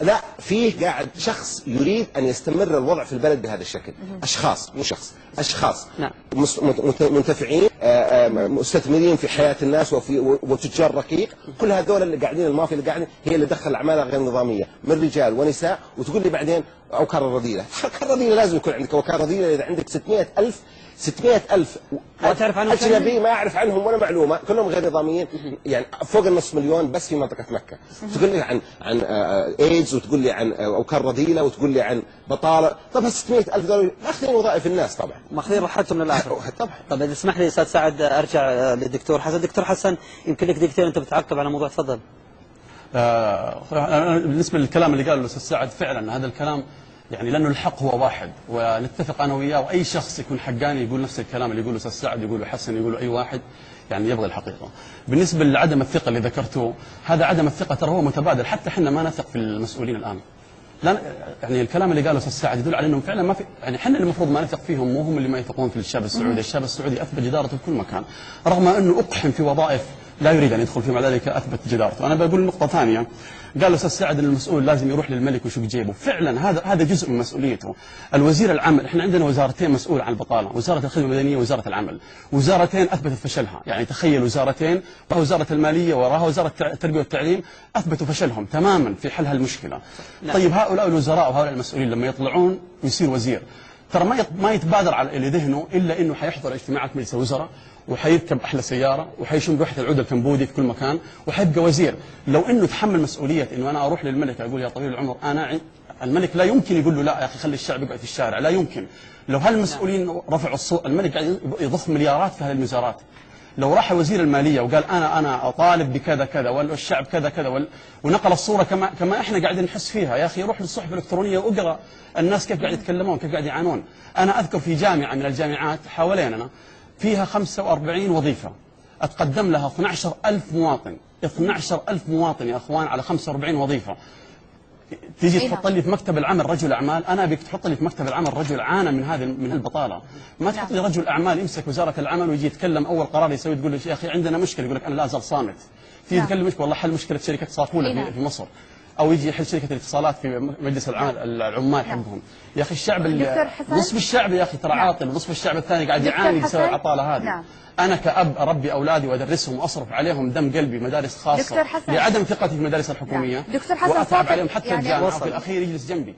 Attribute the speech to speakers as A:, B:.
A: لا، فيه قاعد شخص يريد أن يستمر الوضع في البلد بهذا الشكل. أشخاص، مو شخص، أشخاص
B: نعم.
A: منتفعين، مستثمرين في حياة الناس وتجار رقيق. كل هذول اللي قاعدين، المافيا اللي قاعدين هي اللي دخل الأعمال غير نظامية من رجال ونساء. وتقول لي بعدين أوكار رذيلة. أوكار رذيلة لازم يكون عندك أوكار رذيلة. إذا عندك 600,000 أجنبي ما أعرف عنهم ولا معلومة، كلهم غير نظاميين، يعني فوق النص مليون بس في منطقة مكة. تقول لي عن ايدز، وتقول لي عن اوكار رذيلة، وتقول لي عن بطالة. طب ال 600,000 دول ماخذين وظائف الناس طبعا،
B: ماخذين راحتهم للآخر
A: طبعا.
B: طب إذا اسمح لي أستاذ سعد أرجع للدكتور حسن. دكتور حسن، يمكن لك دقيقتين أنت بتعقب على موضوع، تفضل.
C: بالنسبة للكلام اللي قاله الأستاذ سعد، فعلا هذا الكلام يعني لأنه الحق هو واحد، ونتفق أنا وياه، وأي شخص يكون حقاني يقول نفس الكلام اللي يقوله الأستاذ سعد، يقوله حسن، يقوله أي واحد يعني يبغى الحقيقة. بالنسبة لعدم الثقة اللي ذكرته، هذا عدم الثقة ترى هو متبادل، حتى احنا ما نثق في المسؤولين الآن. لا يعني الكلام اللي قاله الأستاذ سعد يدل على أنهم فعلا ما في، يعني احنا المفروض ما نثق فيهم، مو هم اللي ما يثقون في الشعب السعودي. الشعب السعودي أثبت جدارته في كل مكان، رغم أنه أقحم في وظائف لا يريد أن يدخل فيه، مع ذلك أثبت جدارته. أنا بقول نقطة ثانية، قال الأستاذ سعد أن المسؤول لازم يروح للملك ويشق جيبه. فعلا هذا جزء من مسؤوليته. الوزير العمل، احنا عندنا وزارتين مسؤول عن البطالة، وزارة الخدمة المدنية ووزارة العمل، وزارتين أثبتت فشلها. يعني تخيل وزارتين، وزارة المالية وراها وزارة التربية والتعليم، أثبتوا فشلهم تماما في حل هالمشكلة. طيب هؤلاء الوزراء وهؤلاء المسؤولين لما يطلعون ويصير وزير، ترى ما يتبادر على ذهنه إلا إنه حيحضر اجتماعات مجلس الوزراء، وحيركب أحلى سيارة، وحيشم ريحة العود الكمبودي في كل مكان، وحيبقى وزير. لو إنه تحمل مسؤولية إنه أنا أروح للملك أقول يا طويل العمر الملك لا يمكن يقول له لا يا أخي خلي الشعب يقعد في الشارع، لا يمكن. لو هالمسؤولين رفعوا الصوت، الملك قاعد يضخ مليارات في هذه الوزارات. لو راح وزير المالية وقال أنا أطالب بكذا كذا، والشعب كذا كذا، ونقل الصورة كما إحنا قاعدين نحس فيها، يا أخي روح للصحف الإلكترونية وأقرأ الناس كيف قاعد يتكلمون، كيف قاعد يعانون. أنا أذكر في جامعة من الجامعات حواليننا فيها 45 وظيفة، أتقدم لها 12,000 مواطن، 12,000 مواطن يا أخوان على 45 وظيفة. تيجي تحط لي في مكتب العمل رجل أعمال، أنا أبيك تحط لي في مكتب العمل رجل عانى من البطالة. ما تحط لي رجل أعمال يمسك وزارة العمل ويجي يتكلم أول قرار يسوي تقول له يا أخي عندنا مشكلة، يقول لك أنا لا أزال صامت. تيجي تكلم مشكلة، والله حل مشكلة شركة صافولة في مصر، أو يجي يحل شركة الاتصالات في مجلس العمال حقهم. يا أخي الشعب نصف الشعب يا أخي ترى عاطل، ونصف الشعب الثاني قاعد يعاني بسبب العطالة هذه. أنا كأب أربي أولادي وأدرسهم وأصرف عليهم دم قلبي مدارس خاصة لعدم ثقتي في المدارس الحكومية، وأتعب عليهم حتى الجامعة، وفي الأخير يجلس جنبي.